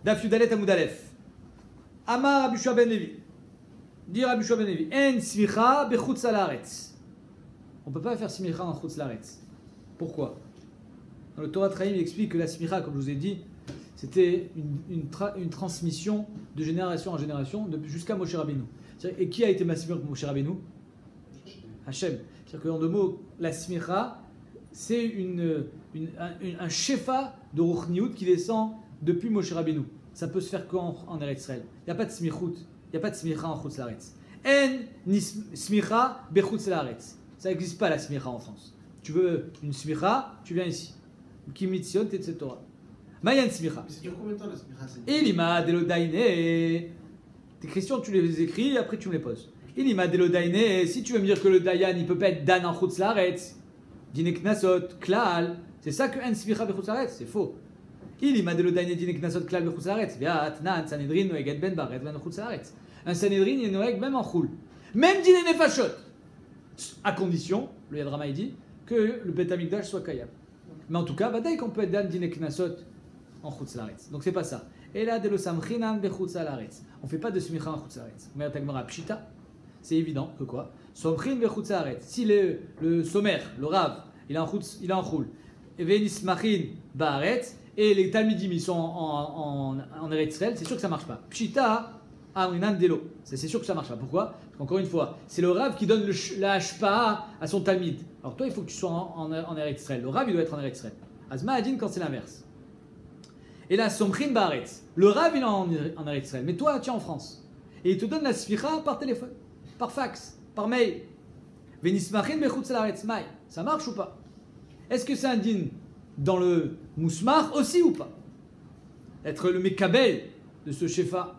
Daf Yudalet Amud Aleph. Amar Rabbi Yoshua ben Levi. Dit Rabbi Yoshua ben Levi. En smicha bechutz haaretz. On ne peut pas faire smicha en chutz haaretz. Pourquoi? Dans le Torah Traim, il explique que la smicha, comme je vous ai dit, c'était une transmission de génération en génération jusqu'à Moshe Rabbeinu. Et qui a été massivement pour Moshe Rabbeinu? Hachem. C'est-à-dire qu'en deux mots, la smicha, c'est un shefa de Ruchniout qui descend depuis Moshe Rabbeinu. Ça peut se faire qu'en Eretz Israël. Il n'y a pas de smichut, il n'y a pas de smicha en chutz laaretz. En ni smicha bechutz laaretz. Ça n'existe pas la smicha en France. Tu veux une smicha, tu viens ici. Kimitzion, etc. Mayan smicha. Mais ça dure combien de temps la smicha? Ilima delodaine. Tes questions, tu les écris et après tu me les poses. Ilima delodaine. Si tu veux me dire que le dayan, il peut pas être dan en chutz laaretz, dine knasot, klal. C'est ça que en smicha bechutz laaretz. C'est faux. Ilima delodaine dine knasot, klal bechutz laaretz. Viat nan sanedrin noeget ben baret ben chutz laaretz. Un sanedrin il noeg même en choul. Même dine nefashot. À condition, le Yadrama il dit, que le Bet Amikdash soit kayam. Mais en tout cas, badaï qu'on peut être dan dine knasot en chutz laaretz. Donc c'est pas ça. Et là, de lo samchinan bechutz laaretz. On fait pas de smicha en chutz laaretz. Mais Tagmara pshita, c'est évident que quoi? Somchin bechutz laaretz. Si le sommaire, le rav, il est en choul. Et venismachin baaretz. Et les talmidim ils sont en Eretz Israël, c'est sûr que ça marche pas. Pshita amrinan delo. C'est sûr que ça marche pas. Pourquoi? Parce qu'encore une fois, c'est le rav qui donne la hashpa'a à son talmid. Alors toi, il faut que tu sois en Eretz Israël. Le rav, il doit être en Eretz Israël. Azma adin quand c'est l'inverse. Et là, somchin baaretz. Le rav, il est en Eretz Israël. Mais toi, tu es en France. Et il te donne la sficha par téléphone, par fax, par mail. Venismachin bechutz laaretz mai. Ça marche ou pas? Est-ce que c'est un din dans le mousmar aussi ou pas? Être le mekabel de ce shefa.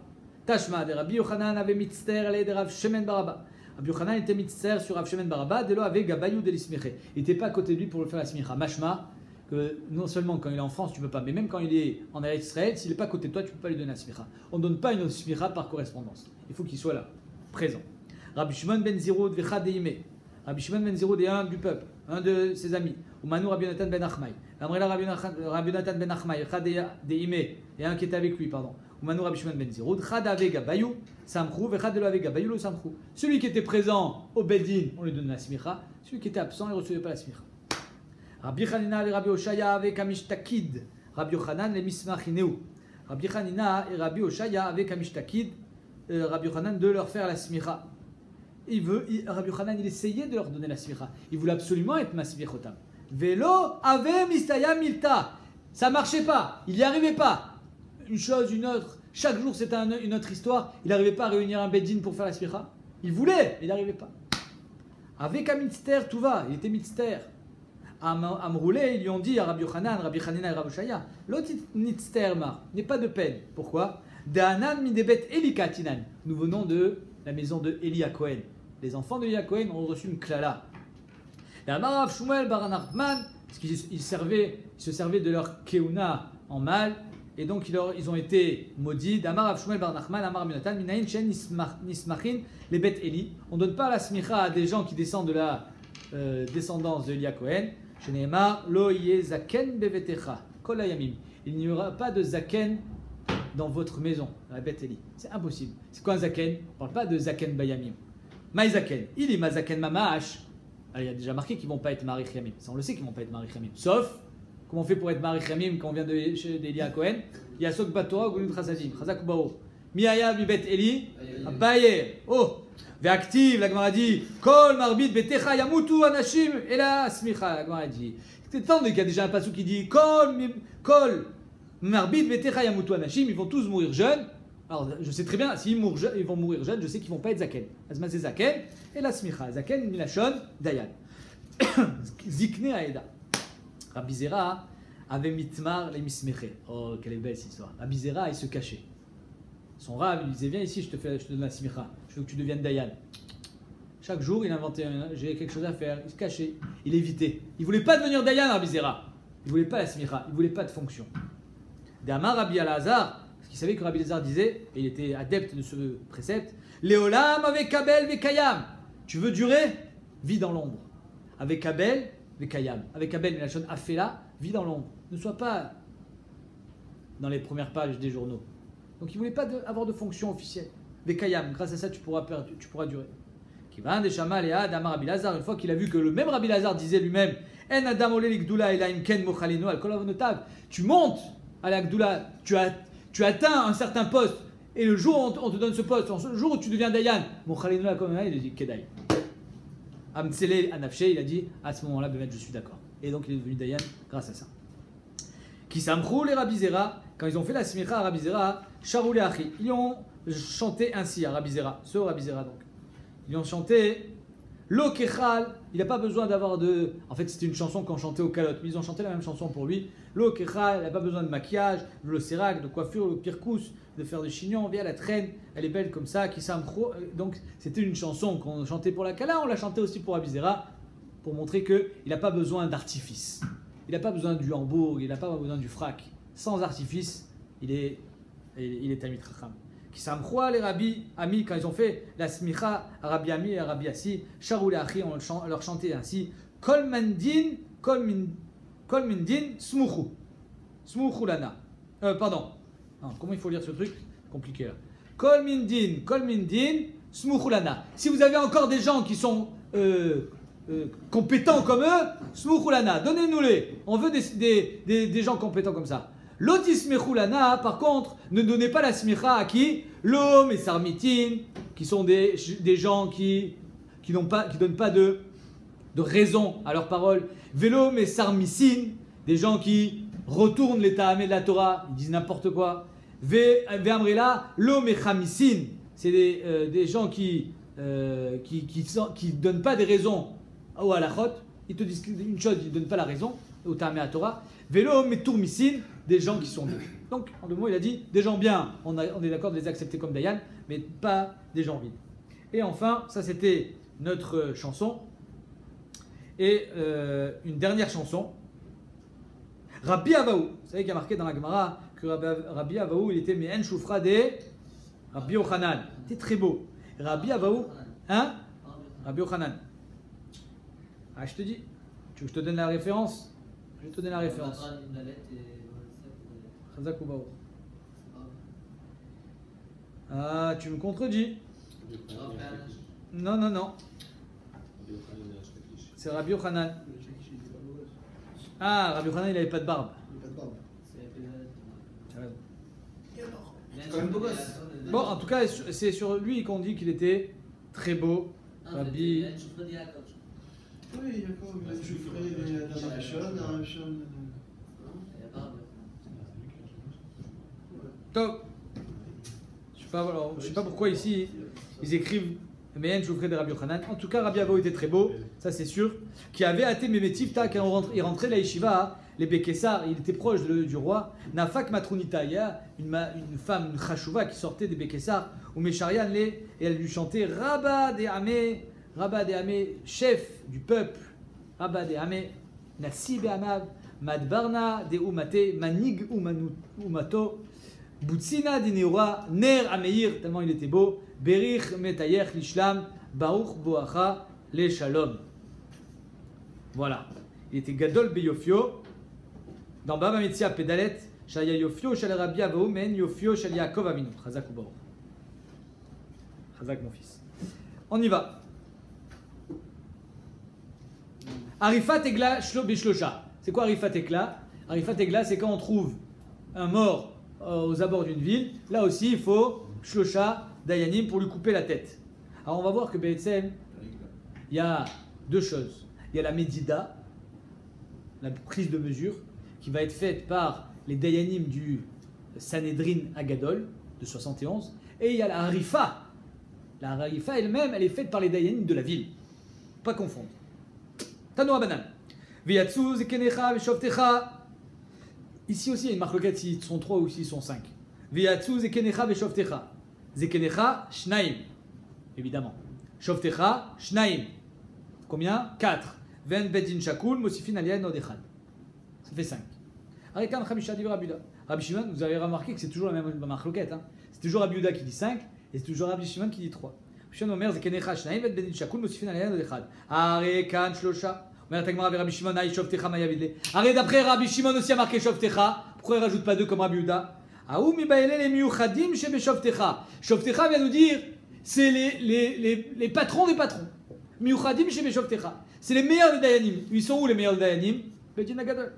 Tashma de Rabbi Yochanan avait mitzter et de Rav Shemen Baraba. Rabbi Yochanan était mitzter sur Rav Shemen Baraba, de là avec Gabayou de l'ismiché. Il n'était pas à côté de lui pour le faire la smicha. Mashma, que non seulement quand il est en France, tu ne peux pas, mais même quand il est en Eretz Israël, s'il n'est pas à côté de toi, tu ne peux pas lui donner la smicha. On ne donne pas une smicha par correspondance. Il faut qu'il soit là, présent. Rabbi Shimon ben Zirod vecha deime. Rabbi Shimon ben Zirod est un du peuple, un de ses amis. Umanu Rabbi Yonatan ben Achmai. Amrela Rabbi Yonatan ben Achmai, deime, et un qui était avec lui, pardon. Umanu Rabbi Shimon ben Zirod, chad avega bayou, samchou, vechad de avega bayou, le samchou. Celui qui était présent au Bedin, on lui donne la smicha. Celui qui était absent, il ne recevait pas la smicha. Rabbi Chanina et Rabbi Oshaya avec Amishtakid. Rabbi Yochanan les Mismachineu. Rabbi Chanina et Rabbi Oshaya avec Amishtakid. Rabbi Yochanan de leur faire la smicha. Rabbi Yochanan, il essayait de leur donner la smicha. Il voulait absolument être masmichotam. Velo ave mistaya milta. Ça marchait pas. Il n'y arrivait pas. Une chose, une autre. Chaque jour, c'était une autre histoire. Il n'arrivait pas à réunir un beddin pour faire la smicha. Il voulait, mais il n'arrivait pas. Avec un mitzter, tout va. Il était mitzter. Amroulé, ils lui ont dit à Rabbi Yochanan, Rabbi Chanina et Rabbi Shaya, l'autre mitzter mar, n'est pas de peine. Pourquoi? Da'anan midebet Eli katinan. Nous venons de la maison de Eli Cohen. Les enfants de Eli Cohen ont reçu une klala. Et Amarav Shmuel Baranachman, parce qu'ils se servaient de leur keuna en mal, et donc ils ont été maudits. Amarav Shmuel Baranachman, Amar Minatan, Minayin Shen Nismachin, les bet Eli. On ne donne pas la smicha à des gens qui descendent de la descendance de Eli Cohen. Sheneemar lo yeh zaken bevetecha kol hayamim. Il n'y aura pas de zaken dans votre maison, la bet Eli. C'est impossible. C'est quoi un zaken? On ne parle pas de zaken bayamim. Maï zaken. Il est ma zaken mamash. Il y a déjà marqué qu'ils ne vont pas être marich yamim. Ça, on le sait qu'ils ne vont pas être marich yamim. Sauf, comment on fait pour être marich yamim quand on vient d'Eli Cohen? Il y a Sok Batora, Goulut Chasadim, Chazak Ubao. Miaya bibet Eli, Abaye. Oh! Véactive, la Gemara dit, Kol marbit betecha yamutu anashim, et la smicha, la Gemara dit. C'est temps qu'il y a déjà un passou qui dit, Kol marbit betecha yamutu anashim, ils vont tous mourir jeunes. Alors, je sais très bien, s'ils vont mourir jeunes, je sais qu'ils ne vont pas être zaken. Azma c'est zaken, et la smicha, zaken, milachon, dayan. Zikne aeda. Rabbi Zera avait mitmar les mismeche. Oh, quelle est belle cette histoire. Rabbi Zera, il se cachait. Son rave, il lui disait, viens ici, je te donne la smicha. Je veux que tu deviennes dayan. Chaque jour, il inventait, j'ai quelque chose à faire. Il se cachait, il évitait. Il ne voulait pas devenir dayan, Rabbi Zera. Il ne voulait pas la smicha, il ne voulait pas de fonction. D'Amar Rabbi Elazar, parce qu'il savait que Rabbi Elazar disait, et il était adepte de ce précepte, Léolam avec Kabel vekayam. Tu veux durer? Vis dans l'ombre. Avec Kabel vekayam. Avec Kabel, mais la chose afela, vis dans l'ombre. Ne sois pas dans les premières pages des journaux. Donc il ne voulait pas avoir de fonction officielle. Vekayam, grâce à ça, tu pourras durer. Kivan des Shama et Adam Rabbi Lazar, une fois qu'il a vu que le même Rabbi Lazar disait lui-même En Adam Ole Ligdoula Elaim Ken Mochalino al Kol Avonotav, tu montes à la Gdoula, tu atteins un certain poste, et le jour où on te donne ce poste, le jour où tu deviens Dayan, Mochalino al Kol il a dit Kedai. Amtsele Anafshe, il a dit à ce moment-là, je suis d'accord. Et donc il est devenu Dayan grâce à ça. Qui samchrou les Rabbi Zera, quand ils ont fait la smicha à Rabbi Zera, Charou les Achi, ils ont chanté ainsi à Rabbi Zera, ce Rabbi Zera donc. Ils ont chanté Lo Kechal, il n'a pas besoin d'avoir de. En fait, c'était une chanson qu'on chantait au calotte, mais ils ont chanté la même chanson pour lui. Lo Kechal, il n'a pas besoin de maquillage, de l'océrac, de coiffure, le pirkous, de faire des chignons, via la traîne, elle est belle comme ça, qui samchrou. Donc, c'était une chanson qu'on chantait pour la Kala, on l'a chanté aussi pour Rabbi Zera, pour montrer qu'il n'a pas besoin d'artifice. Il n'a pas besoin du Hambourg, il n'a pas besoin du frac. Sans artifice, il est Talmid Chacham. Qui s'amchoua les Rabbi Ami, quand ils ont fait la smicha à Rabbi Ami et à Rabbi Assi, Charou les Achi, on leur chantait ainsi Kol Mindin, Smuchu. Smuchu Lana. Pardon. Non, comment il faut lire ce truc? Compliqué là. Kol Mindin, Smuchu Lana. Si vous avez encore des gens qui sont compétents comme eux, Smuchu Lana, donnez-nous-les. On veut des gens compétents comme ça. L'otis mechulana, par contre, ne donnez pas la smicha à qui? L'homme et sarmitin, qui sont des gens qui donnent pas de raison à leurs paroles. Vélo et sarmisin, des gens qui retournent les ta'amé de la Torah, ils disent n'importe quoi. Ve'amrela, l'homme et chamisin, c'est des gens qui donnent pas des raisons au halachot. Ils te disent une chose, ils ne donnent pas la raison au ta'amé à la Torah. Vélo et tourmisin, des gens qui sont bien. Donc, en deux mots, il a dit des gens bien, on est d'accord de les accepter comme Dayan, mais pas des gens vides. Et enfin, ça c'était notre chanson. Et une dernière chanson. Rabbi Avaou. Vous savez qu'il y a marqué dans la Gemara que Rabbi Avaou, il était Me'en Shufra de Rabbi Yochanan. C'était très beau. Rabbi Avaou, hein? Rabbi Yochanan. Ah, je te dis, tu veux que je te donne la référence? Je vais te donner la référence. Ah, tu me contredis. Non. C'est Rabbi Yochanan. Ah, Rabbi Yochanan, il n'avait pas de barbe. Bon, en tout cas, c'est sur lui qu'on dit qu'il était très beau. Rabbi. Oui, je ferai dans la chaîne. Top. Je sais pas pourquoi ici ils écrivent Me'en Shufra de Rabbi Yochanan. En tout cas, Rabbi Avaou était très beau, ça c'est sûr. Qui avait hâté Memetivta quand il rentrait la yeshiva, les Bekessar, il était proche du roi. Nafak Matrunita, il y a une femme, une chashouva qui sortait des Bekessar, ou Mesharian et elle lui chantait Rabba de Amé, chef du peuple, Rabba de Amé, Nassi Be'amav, Madbarna de Umate, Manig Umato, Boutsina de Neura, Ner Ameir, tellement il était beau, Berich Metayech Lishlam, Baruch Boacha Le Shalom. Voilà. Il était Gadol Beyofio, dans Baba Metzia Pedalet, Shaya Yofio, Shal Rabbi Avaou, Men Yofio, Shal Yaakov Avinu. Chazak ou Baruch. Chazak mon fils. On y va. Arifat Egla Bishlosha. C'est quoi Arifat Egla? Arifat Egla, c'est quand on trouve un mort aux abords d'une ville. Là aussi, il faut Shlosha Dayanim pour lui couper la tête. Alors on va voir que Be'etzem, il y a deux choses. Il y a la Medida, la prise de mesure, qui va être faite par les Dayanim du Sanhedrin Agadol de 71. Et il y a la Harifa. La Harifa elle-même, elle est faite par les Dayanim de la ville. Pas confondre. Tanoa Banan. Viyatsu Zekenecha Veshovtecha. Ici aussi, il y a une marque s'ils sont 3 ou s'ils sont 5. Viyatsu Zekenecha Veshovtecha. Zekenecha, Shnaim. Évidemment. Shovtecha, Shnaim. Combien? 4. Ven Bedin Shakul, Mosifin Alian Odechad. Ça fait 5. Arekan Khamisha Div Rabuda. Rabbi Shimon, vous avez remarqué que c'est toujours la même marloquette. Hein? C'est toujours Rabbi Yehuda qui dit 5 et c'est toujours Rabbi Shimon qui dit 3. Shimon Omer Zekenecha, Shnaim, Ven Bedin Shakul, Mosifin Alian Odechad. Arekan Shlosha. Omer Tagmara Rabbi Shimon, Aï Shovtecha Mayavidle. Arrête d'après Rabbi Shimon aussi a marqué Shovtecha. Pourquoi il ne rajoute pas 2 comme Rabbi Yehuda? Aoumi baele les miuchadim chez Beshovtecha. Shovtecha vient nous dire, c'est les patrons des patrons. Miuchadim chez Beshovtecha. C'est les meilleurs des Dayanim. Ils sont où les meilleurs des Dayanim? Bedin Agadol.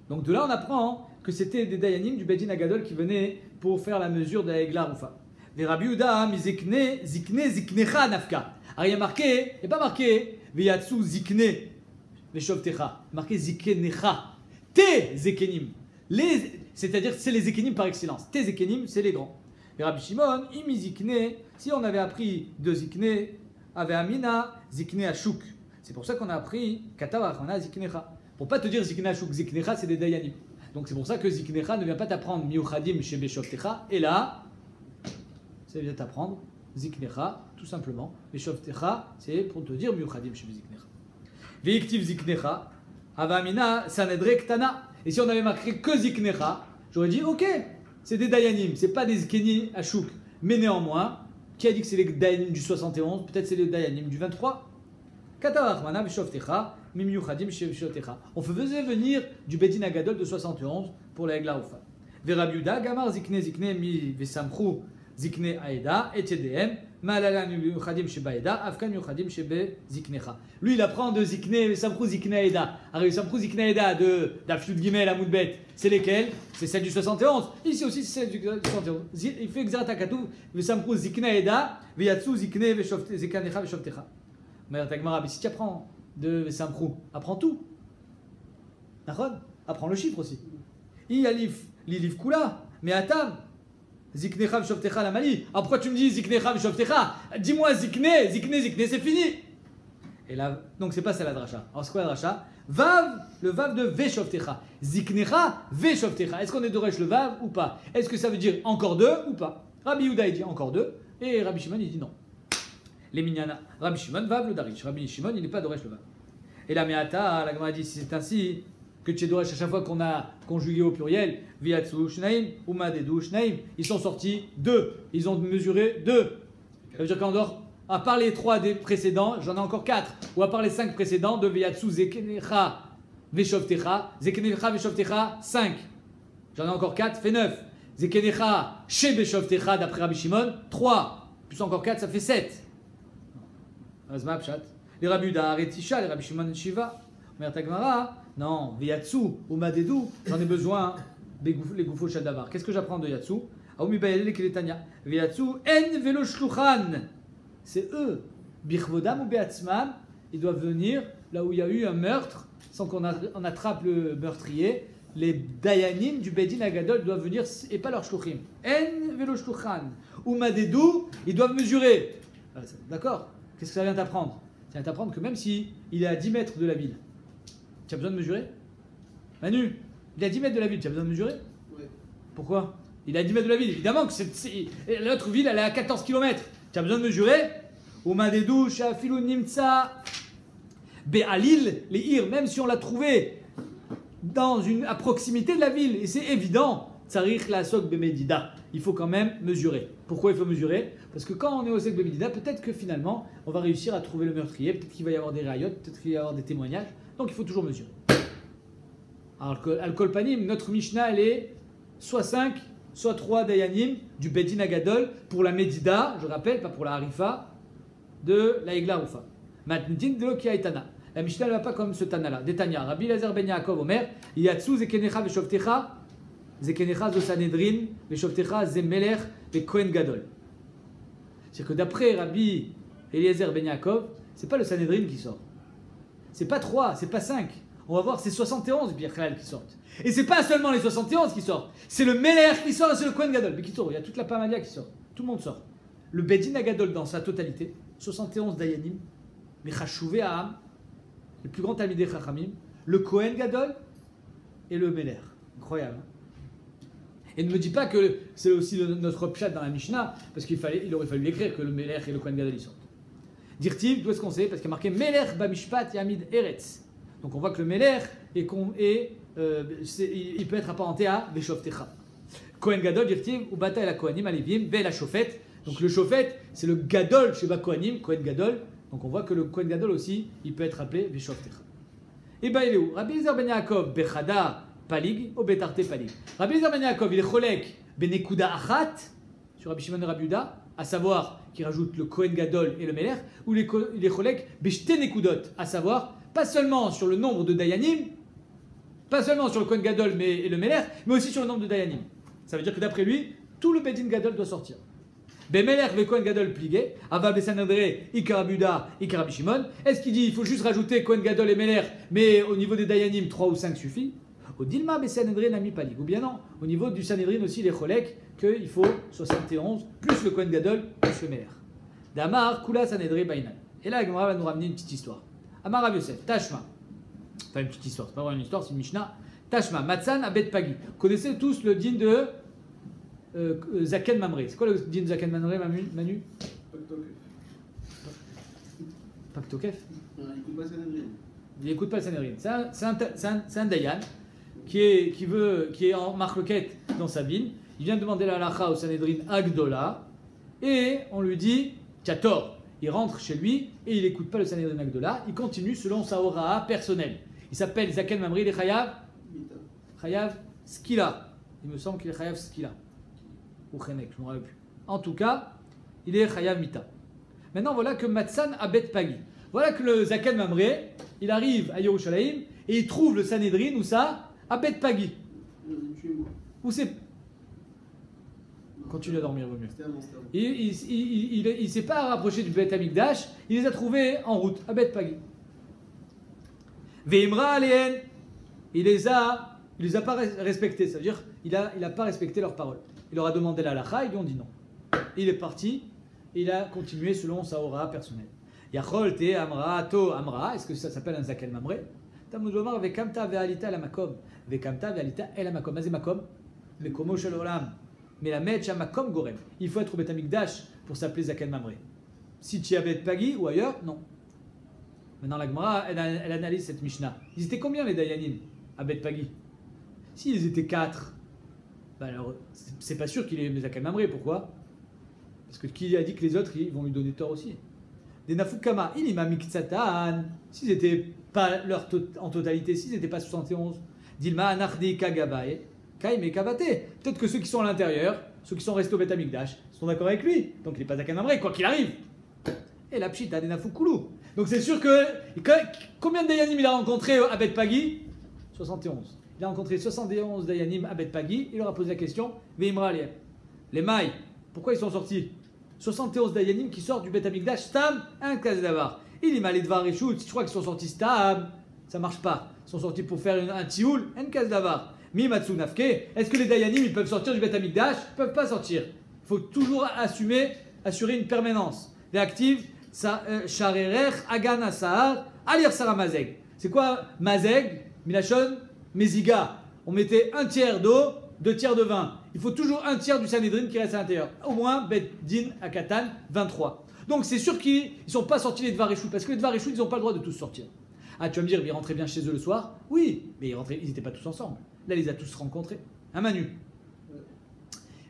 Donc de là on apprend que c'était des Dayanim du Bedin Agadol qui venaient pour faire la mesure de la Egla Rufa. Les Rabbi Yehuda, zikne ziknecha nafka. Alors il y a marqué, il n'est pas marqué, veyatsu zikne veshovtecha. Marqué ziknecha. Te zekenim. C'est-à-dire c'est les zekenim par excellence. Te zekenim, c'est les grands. Et Rabbi Shimon, imi zikne, si on avait appris de zikne, avait amina, zikne ashuk. C'est pour ça qu'on a appris katavachana ziknecha. Pour pas te dire zikne ashuk, ziknecha c'est des dayanim. Donc c'est pour ça que ziknecha ne vient pas t'apprendre miuchadim chez beshovtecha. Et là, ça vient t'apprendre ziknecha, tout simplement. Beshovtecha, c'est pour te dire miuchadim chez ziknecha. Veiktiv ziknecha, avamina sanedre ktana. Et si on avait marqué que ziknecha, j'aurais dit ok, c'est des dayanim, c'est pas des zikeni ashuk. Mais néanmoins, qui a dit que c'est les dayanim du 71? Peut-être c'est les dayanim du 23. Katavachmana beshovtecha, mimiuchadim chez beshovtecha. On faisait venir du Bedin Agadol de 71 pour la Egla Ufa. Verabbi Yehuda, gamar zikne zikne mi vesamchu zikne aeda et tdm malalan miuchadim chez baeda afkan miuchadim chez be ziknecha. Lui il apprend de zikne vesamchu zikne aeda. Alors vesamchu zikne aeda de d'Afshut Gimel à Moudbet, c'est lesquels? C'est celle du 71. Ici aussi c'est celle du 71. Il fait Xerat HaKatuv vesamchu zikne aeda veyatsu zikne zikanecha veshovtecha. Mais si tu apprends de Samprou, apprends tout. Apprends le chiffre aussi. I alif, l'ilif kula, mais atam, ziknecha v'shovtecha la mali. Alors pourquoi tu me dis ziknecha v'shovtecha? Dis-moi zikne, c'est fini. Et là, donc c'est pas ça la dracha. Alors c'est quoi la dracha? Vav, le vav de veshovtecha. Ziknecha veshovtecha. Est-ce qu'on est doresh le vav ou pas? Est-ce que ça veut dire encore 2 ou pas? Rabbi Yehuda il dit encore 2 et Rabbi Shimon il dit non. Les mignana. Rabbi Shimon vav le darish. Rabbi Shimon il n'est pas doresh le vav. Et la meata, la Gemara dit si c'est ainsi que tu es doresh à chaque fois qu'on a conjugué au pluriel, viatsu shnaim, umadedu shnaim, ils sont sortis 2. Ils ont mesuré 2. Ça veut dire qu'en dehors, à part les 3 des précédents, j'en ai encore 4. Ou à part les 5 précédents de viatsu zekenecha veshovtecha, 5. J'en ai encore 4, fait 9. Zekenecha she beshovtecha d'après Rabbi Shimon, 3. Plus encore 4, ça fait 7. Azma pshat. Les Rabbi Yehuda Retisha, les Rabbi Shimon Shiva. Mais Tagmara, non, Veyatsu ou Madedou, j'en ai besoin, les goufos Shadavar. Qu'est-ce que j'apprends de Yatsu? Aoumi Bayele Kiletania. Veyatsu en velo shluchan. C'est eux. Birvodam ou Beatzman, ils doivent venir là où il y a eu un meurtre, sans qu'on attrape le meurtrier. Les Dayanim du Bedin Agadol doivent venir et pas leur shluchim. En velo shluchan. Ou Madedou, ils doivent mesurer. D'accord? Qu'est-ce que ça vient t'apprendre? Ça vient t'apprendre que même si il est à 10 mètres de la ville, tu as besoin de mesurer? Manu, il est à 10 mètres de la ville, tu as besoin de mesurer? Oui. Pourquoi? Il est à 10 mètres de la ville. Évidemment que l'autre ville, elle est à 14 km. Tu as besoin de mesurer? Oumadedou, Shafilou, Nimtsa, Be'alil, les Ir, même si on l'a trouvé à proximité de la ville, et c'est évident, Tsarich la Sok Bemedida. Il faut quand même mesurer. Pourquoi il faut mesurer? Parce que quand on est au Sok Bemedida, peut-être que finalement, on va réussir à trouver le meurtrier, peut-être qu'il va y avoir des rayots, peut-être qu'il va y avoir des témoignages. Donc il faut toujours mesurer. Alors, Al-Kol Panim, notre Mishnah, elle est soit 5, soit 3 Dayanim du Bedin Agadol pour la Medida, je rappelle, pas pour la Harifa, de la Egla Rufa. Matnitin de Lokia et Tana. La Mishnah ne va pas comme ce Tana-là. Détania, Rabbi Lazar Ben Yaakov Omer, Yatsu Zekenecha Veshovtecha, Zekenecha zo Sanedrin, Veshovtecha Zemelech, ve Kohen Gadol. C'est-à-dire que d'après Rabbi Eliezer Ben Yaakov, c'est pas le Sanedrin qui sort. C'est pas 3, c'est pas 5. On va voir, c'est 71 Birkhalal qui sortent. Et c'est pas seulement les 71 qui sortent. C'est le Melech qui sort et c'est le Kohen Gadol. Mais qui sort, il y a toute la Pamalia qui sort. Tout le monde sort. Le Bedin Agadol dans sa totalité, 71 Dayanim, les Chashuvei Ha'am, le plus grand Talmidei Chachamim, le Kohen Gadol et le Melech. Incroyable. Hein, et ne me dis pas que c'est aussi notre pshat dans la Mishnah, parce qu'il aurait fallu écrire que le Melech et le Kohen Gadol y sortent. Dirtiv, d'où est-ce qu'on sait? Parce qu'il y a marqué Melech Bamishpat Yamid Eretz. Donc on voit que le Melech il peut être apparenté à Veshovtecha. Kohen Gadol, Dirtiv, Ubata et la Kohanim, Alevim, Ve la Shofet. Donc le Shofet, c'est le Gadol chez Kohanim, Kohen Gadol. Donc on voit que le Kohen Gadol aussi, il peut être appelé Veshovtecha. Et ben il est où? Rabbi Eliezer Ben Yaakov, Bechada, palig ou betarte palig. Rabbi Eliezer ben Yaakov, il est cholek benekuda achat sur Rabbi Shimon et Rabbi Yehuda, à savoir qui rajoute le Kohen Gadol et le Meler, ou il est cholek beshte nekudot, à savoir pas seulement sur le nombre de dayanim, pas seulement sur le Kohen Gadol et le Meler, mais aussi sur le nombre de dayanim. Ça veut dire que d'après lui, tout le Bedin Gadol doit sortir. Bemeler ve Kohen Gadol plié, Ava Besanadre, Ikar Rabbi Yehuda, Ikar Rabbi Shimon. Est-ce qu'il dit il faut juste rajouter Kohen Gadol et Meler, mais au niveau des dayanim, 3 ou 5 suffit? Au Dilma Besanadre Nami Palig. Ou bien non, au niveau du Sanhedrin aussi, les cholek, qu'il faut 71, plus le Kohen Gadol, plus le Meler. Damar, Kula Sanhedrin Bainan. Et là, la Gemara va nous ramener une petite histoire. Amar Rav Yosef, Tashma. Enfin, une petite histoire, c'est pas vraiment une histoire, c'est une Mishnah. Tashma, Matzan Abed Pagi. Vous connaissez tous le din de Zaken Mamre. C'est quoi le din de Zaken Mamre, Manu? Paktokef. Il n'écoute pas le Sanhedrin. C'est un Dayan qui est en marloquette dans sa ville. Il vient demander la halakha au Sanhedrin Agdola et on lui dit tu as tort. Il rentre chez lui et il n'écoute pas le Sanhedrin Agdola. Il continue selon sa aura personnelle. Il s'appelle Zaken Mamre, il est Chayav Skila. Il me semble qu'il est Chayav Skila. Ou Chenek, je ne me rappelle plus. En tout cas, il est Chayav Mita. Maintenant, voilà que Matzan Abed Pagi. Voilà que le Zaken Mamre, il arrive à Yerushalayim et il trouve le Sanhedrin où ça Abed Pagi. Où c'est? Continue à dormir, vaut mieux. Il ne s'est pas rapproché du Beth Amikdash, il les a trouvés en route, Abed Pagi. Veimra Aléen, il les a pas respectés, ça veut dire il a pas respecté leurs paroles. Il leur a demandé la halakha, ils lui ont dit non. Il est parti, et il a continué selon sa aura personnelle. Yachol te amra to amra, est-ce que ça s'appelle un zaken mamre? Tamudomar vekamta ve'alita la makom, vekamta ve'alita el makom. Mazé makom, mekomo shel olam. Mais la metcha makom gorem. Il faut être au Beth Amikdash pour s'appeler zaken mamre. Si tu es à Beth Pagi ou ailleurs, non. Maintenant la Gemara, elle analyse cette Mishnah. Ils étaient combien les Dayanim à Beth Pagi? S'ils étaient 4, bah alors c'est pas sûr qu'il est zaken mamre. Pourquoi? Parce que qui a dit que les autres ils vont lui donner tort aussi? Des Nafukama, Inima Miktsatan, s'ils n'étaient pas en totalité, s'ils n'étaient pas 71, Dilma Anardi Kagabae, Kaime Kabate. Peut-être que ceux qui sont à l'intérieur, ceux qui sont restés au Beth Amikdash, sont d'accord avec lui. Donc il n'est pas Zaken Mamre, quoi qu'il arrive. Et la Pshita des Nafukulu. Donc c'est sûr que. Combien de Dayanim il a rencontré à Beth Pagi? 71. Il a rencontré 71 Dayanim à Beth Pagi. Il leur a posé la question Veimra les mailles, pourquoi ils sont sortis? 71 Dayanim qui sortent du Beth Amikdash, Stam, un cas d'avar. Il est malé de Vareshut, je crois qu'ils sont sortis Stam, ça marche pas. Ils sont sortis pour faire un tioul, un cas d'avar. Mi Matsu Nafke, est-ce que les Dayanim ils peuvent sortir du Beth Amikdash? Ils peuvent pas sortir. Il faut toujours assurer une permanence. Réactive, Sharerer, Agana Sahar, Alir Saramazeg. C'est quoi Mazeg, Milachon, Meziga. On mettait un tiers d'eau, 2 tiers de vin. Il faut toujours un tiers du Sanhedrin qui reste à l'intérieur. Au moins, Bet Din à Katan, 23. Donc c'est sûr qu'ils ne sont pas sortis les Dvareshut, parce que les Dvareshut, ils n'ont pas le droit de tous sortir. Ah, tu vas me dire, ils rentraient bien chez eux le soir? Oui, mais ils n'étaient pas tous ensemble. Là, il les a tous rencontrés. Un Manu.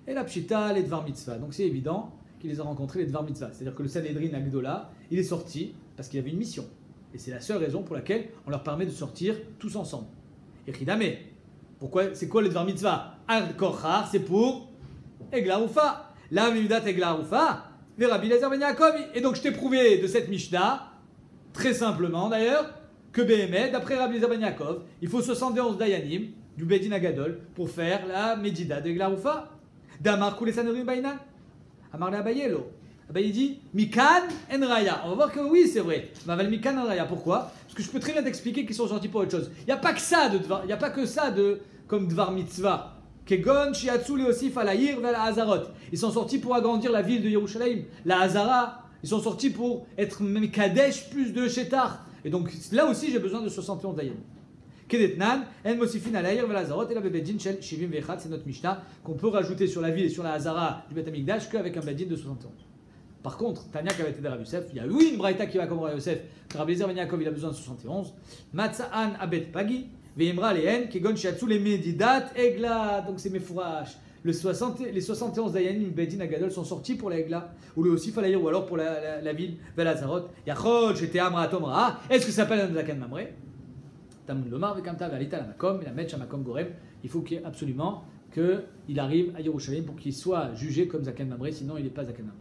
Et la Pshita, les Dvar Mitzvah. Donc c'est évident qu'il les a rencontrés, les Dvar Mitzvah. C'est-à-dire que le Sanhedrin Agdola, il est sorti parce qu'il avait une mission. Et c'est la seule raison pour laquelle on leur permet de sortir tous ensemble. Et Chidame. Pourquoi? C'est quoi le Dvar Mitzvah? Ar-Kochar, c'est pour Egla Rufa. La Mimudat Egla Rufa, les Rabbi Eliezer ben Yaakov. Et donc je t'ai prouvé de cette Mishnah, très simplement d'ailleurs, que Béhémet, d'après Rabbi Eliezer ben Yaakov, il faut 71 Dayanim, du Bedin Agadol, pour faire la Medida d'Egla Rufa. Damar Koulé Sanhedrin Bainan. Amar le Abayelo. Abaye dit Mikan en Raya. On va voir que oui, c'est vrai. Maval Mikan en Raya. Pourquoi? Parce que je peux très bien t'expliquer qu'ils sont sortis pour autre chose. Il n'y a pas que ça il n'y a pas que ça comme Dvar Mitzvah. Kegon, Shiatsu, Leosif, Alayir, Vel Hazarot. Ils sont sortis pour agrandir la ville de Yerushalayim. La Hazara. Ils sont sortis pour être Kadesh plus de Shetar. Et donc là aussi, j'ai besoin de 71 Dayan. Kedetnan, En Mosifin, Alayir, Vel Hazarot, et la Bebedin, Shel, Shivim, Vechat, c'est notre Mishnah qu'on peut rajouter sur la ville et sur la Hazara du Beth Amikdash qu'avec un Bedin de 71. Par contre, Tania qui avait été de Rabbi Yosef, il y a oui une braïta qui va comme Rabbi Yosef, que Rabbi Eliezer ben Yaakov il a besoin de 71. Matza'an abet pagi, veimra lehen, kegon shiatsu le medidat egla. Donc c'est mes fourrages. Les 71 Dayanim Bedin Agadol sont sortis pour la egla, ou le aussi Falayir, ou alors pour la ville Velazarot. Yachol, j'étais Amra Tomra. Est-ce que ça s'appelle un Zakan Mamre? Tamud Lomar, Vekamta, Valita, la Makom, la Metch, Makom Gorem. Il faut qu'il absolument qu'il arrive à Yerushalayim pour qu'il soit jugé comme Zaken Mamre, sinon il n'est pas Zaken Mamre.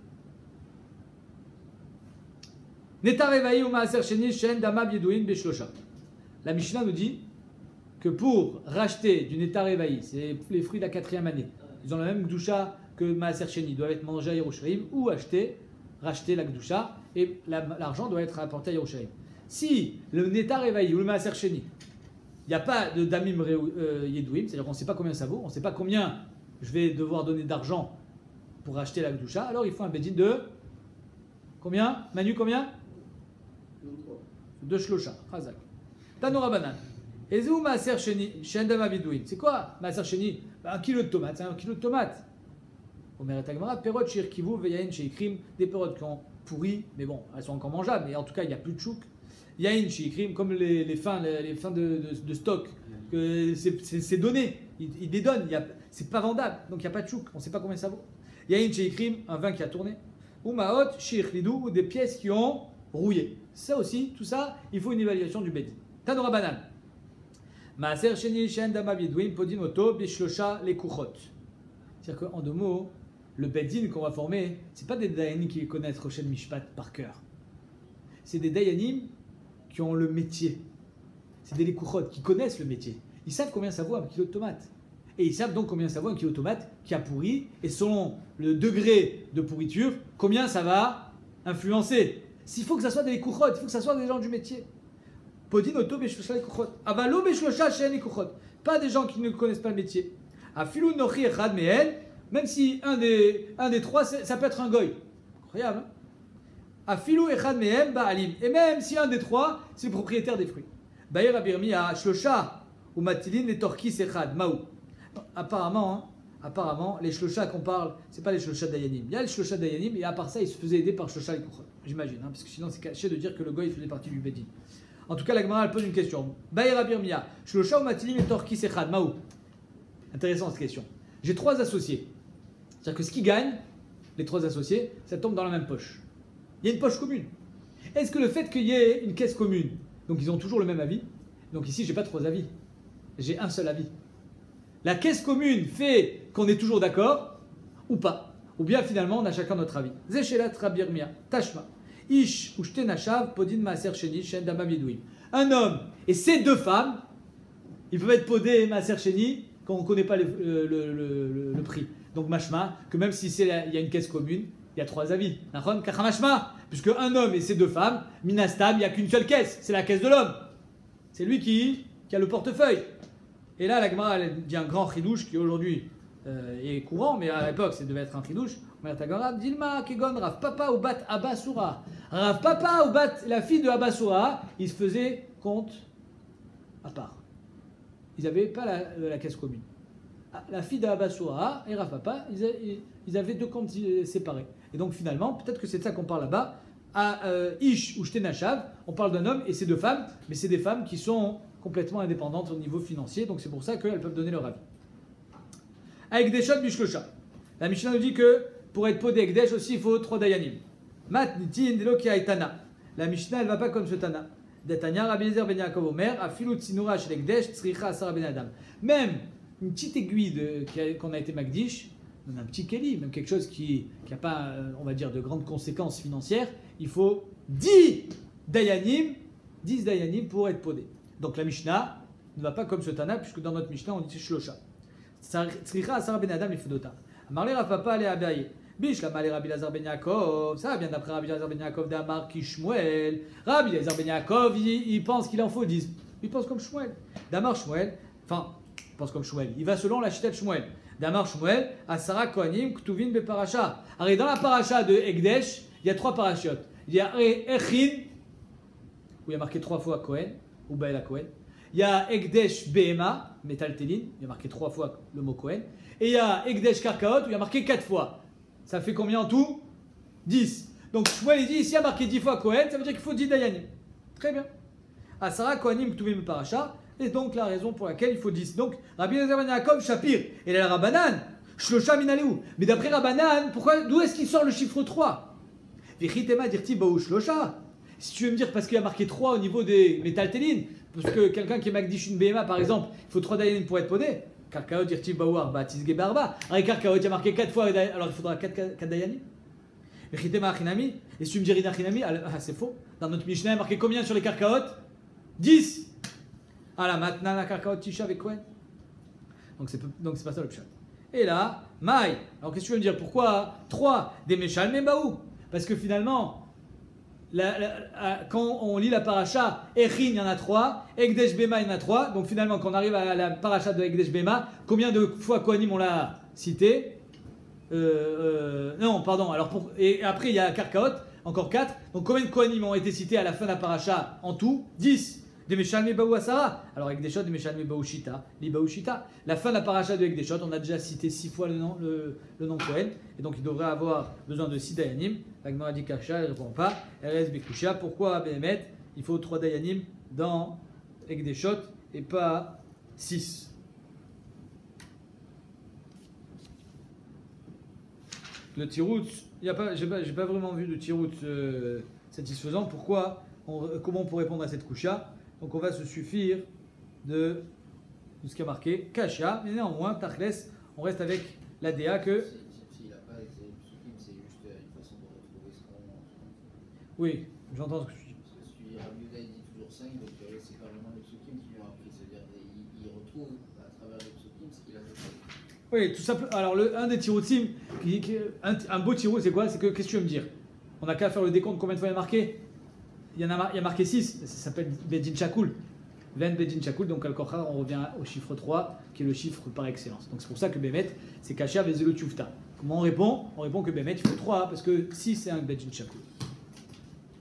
Neta Revaï ou Maaser Sheni, Shen, Damab, Yedouin, Beshlosha. La Mishnah nous dit que pour racheter du Neta Revaï, c'est les fruits de la 4e année, ils ont la même Gdusha que Maaser Sheni, doivent être mangés à Yerushalayim ou racheter la Gdusha et l'argent doit être apporté à Yerushalayim. Si le Neta Revaï ou le Maaser Sheni, il n'y a pas de Damim Yedouim, c'est-à-dire qu'on ne sait pas combien ça vaut, on ne sait pas combien je vais devoir donner d'argent pour racheter la Gdusha, alors il faut un bedin de combien? Manu, combien? De Shlosha, Chazak. Tanora Banan. Ezou Maaser Sheni, Shendama Bidouin. C'est quoi Maaser Sheni? 1 kilo de tomates, c'est 1 kilo de tomates. Omer et Agmara, Perot Shir Kivu, Veyain Sheikrim, des perottes qui ont pourri, mais bon, elles sont encore mangeables, mais en tout cas, il n'y a plus de chouk. Yain Sheikrim, comme les fins de stock, c'est donné, ils les donnent, c'est pas vendable, donc il n'y a pas de chouk, on ne sait pas combien ça vaut. Yain Sheikrim, un vin qui a tourné. Ou Maot, Shir Lidou, ou des pièces qui ont rouillé. Ça aussi, tout ça, il faut une évaluation du Bedin. Tanora Banan. Maaser Sheni Shen Dama Bidouim Podin Oto Bishlosha les Kuchot. C'est-à-dire qu'en 2 mots, le Bedin qu'on va former, c'est pas des Dayanim qui connaissent Rochel Mishpat par cœur. C'est des Dayanim qui ont le métier. C'est des Lekuchot qui connaissent le métier. Ils savent combien ça vaut 1 kilo de tomates. Et ils savent donc combien ça vaut 1 kilo de tomates qui a pourri. Et selon le degré de pourriture, combien ça va influencer. S'il faut que ça soit des Lekuchot, il faut que ça soit des gens du métier. Podin Oto Beshlosha les Kuchot. Avalo Beshlosha Shen les Kuchot. Pas des gens qui ne connaissent pas le métier. Afilou Nochi Echad Mehen. Même si un des 3, ça peut être un goy. Incroyable. Hein? Afilou Echad Mehem Ba'alim. Et même si un des 3, c'est le propriétaire des fruits. Bayer Abirmi a Shlosha ou Matilin et Torkis Echad. Maou. Apparemment, les Shlosha qu'on parle, c'est pas les Shlosha d'Ayanim. Il y a les Shlosha d'Ayanim et à part ça, ils se faisaient aider par Shlosha et Kuchot. J'imagine, hein, parce que sinon c'est caché de dire que le goy faisait partie du Bedin. En tout cas, la Gemara elle pose une question. Bayer Abirmi a Shlosha ou Matilin et Torkis Echad. Maou. Intéressant cette question. J'ai 3 associés. C'est-à-dire que ce qui gagne, les 3 associés, ça tombe dans la même poche. Il y a une poche commune. Est-ce que le fait qu'il y ait une caisse commune, donc ils ont toujours le même avis, donc ici, je n'ai pas 3 avis, j'ai un seul avis. La caisse commune fait qu'on est toujours d'accord, ou pas. Ou bien finalement, on a chacun notre avis. Zeshelat Rabirmia, Tashma, Ish, Ushte Nashav, Podin Maaser Sheni, Shen Dama Bidouim. Un homme et ses 2 femmes, ils peuvent être podés Maaser Sheni quand on ne connaît pas le prix. Donc mashma, que même si il y a une caisse commune, il y a 3 avis. Puisque un homme et ses 2 femmes, minastam, il n'y a qu'une seule caisse, c'est la caisse de l'homme. C'est lui qui a le portefeuille. Et là, la Gemara, elle dit un grand chidouche qui aujourd'hui est courant, mais à l'époque, ça devait être un chidouche. Dilma, Kegon, Rav Papa ou Bat Abasura. Rav Papa ou Bat, la fille de Abasura, ils se faisaient compte à part. Ils n'avaient pas la caisse commune. La fille d'Abasura et Rav Papa, ils avaient 2 comptes séparés. Et donc finalement, peut-être que c'est de ça qu'on parle là-bas. À Ish ou Shtenashav, on parle d'un homme et ses 2 femmes, mais c'est des femmes qui sont complètement indépendantes au niveau financier, donc c'est pour ça qu'elles peuvent donner leur avis. Avec des shots Bishlosha. La Mishnah nous dit que pour être podé Ekdesh aussi, il faut 3 dayanim. Mat nitin deloki aitana. La Mishnah, elle ne va pas comme ce Tana. Detanya Rabbi Eliezer ben Yaakov Omer, afilut sinura shel Ekdesh, tzricha asara ben adam. Même une petite aiguille qu'on a été Magdish, un petit Keli, même quelque chose qui n'a pas, on va dire, de grandes conséquences financières, il faut 10 dayanim pour être podé. Donc la Mishnah ne va pas comme ce Tana, puisque dans notre Mishnah, on dit Shlosha. Tzricha asara ben adam ifodota. Amarle Rav Papa ale abaye. Bish la malé Rabbi Eliezer ben Yaakov. Ça vient d'après Rabbi Eliezer ben Yaakov d'Amar qui Shmuel. Rabbi Eliezer ben Yaakov, il pense qu'il en faut 10. Il pense comme Shmuel. D'Amar Shmuel, enfin, il pense comme Shmuel. Il va selon la chita de Shmuel. D'Amar Shmuel, Asara Kohanim, Ktuvin be Parasha. Alors dans la paracha de Ekdesh, il y a 3 parachiotes. Il y a Echin, où il y a marqué 3 fois Kohen, ou Baela Kohen. Il y a Ekdesh Behema, Metaltelin, il y a marqué 3 fois le mot Kohen. Et il y a Ekdesh Karkaot, où il y a marqué 4 fois. Ça fait combien en tout? 10. Donc Shmuel il dit ici il y a marqué 10 fois Kohen, ça veut dire qu'il faut 10 dayanim. Très bien. Asara Kohanim Ktuvim Parasha, et donc la raison pour laquelle il faut 10. Donc Rabbi Eliezer ben Yaakov Shapir, et la Rabbanan, Shlosha Minaleu. Mais d'après Rabbanan, d'où est-ce qu'il sort le chiffre 3? Vichitema dirti baou Shlosha. Si tu veux me dire parce qu'il y a marqué 3 au niveau des métaltélines, Parce que quelqu'un qui est Magdish une BMA, par exemple, il faut 3 Dayanim pour être podé. Karkaot, Irtiv, Bawar, Batisge, Barba. Avec Karkaot, il y a marqué 4 fois, alors il faudra 4 Dayanim. Et Chitema Achinami. Et si tu me dis Rina Achinami, c'est faux. Dans notre Mishnah, il y a marqué combien sur les Karkaot? 10. Alors maintenant, la Karkaot Tisha avec Kohen. Donc c'est pas ça le pshat. Et là, Maï. Alors qu'est-ce que tu veux me dire? Pourquoi 3 des Meshal Membaou? Parce que finalement, quand on lit la paracha, Echin il y en a 3, Ekdesh Bema il y en a 3. Donc finalement, quand on arrive à la paracha de Ekdesh Bema, combien de fois Kohanim on l'a cité? Non, pardon. Alors et après il y a Karkaot, encore 4. Donc combien de Kohanim ont été cités à la fin de la paracha en tout? 10. Des Meshalme Baou Asara. Alors avec des shots, des Meshalme Baou Shita, Libaou Shita. La fin de la paracha de avec des shots, on a déjà cité 6 fois le nom Kohen. Et donc il devrait avoir besoin de 6 Dayanim. La Gemara dit Kasha, elle ne répond pas. Elle reste Bekusha. Pourquoi Behemet il faut 3 Dayanim dans avec des shots et pas 6? Le tirout, j'ai pas vraiment vu de tirout satisfaisant. Pourquoi comment on peut répondre à cette kusha? Donc on va se suffire de ce qui a marqué Kasha, mais néanmoins, Tachles, on reste avec la DA que. S'il n'a pas été psukim, c'est juste une façon de retrouver ce qu'on. Oui, j'entends ce que tu dis. Parce que si Rabbi Yehuda dit toujours 5, donc c'est pas vraiment les psukim qui lui ont appris. C'est-à-dire qu'il retrouve à travers les psukim ce qu'il a fait. Oui, tout simplement. Alors un des tiroutim, un beau tirou, c'est quoi? C'est que qu'est-ce que tu veux me dire? On n'a qu'à faire le décompte combien de fois il y a marqué? Il y a marqué 6, ça s'appelle Bedin Shakul. Ven Bedin Shakul, donc Al-Kochar, on revient au chiffre 3, qui est le chiffre par excellence. Donc c'est pour ça que Bemet, c'est Kasha Vezelo Tufta. Comment on répond? On répond que Bemet, il faut 3, parce que 6 c'est un Bedin Shakul.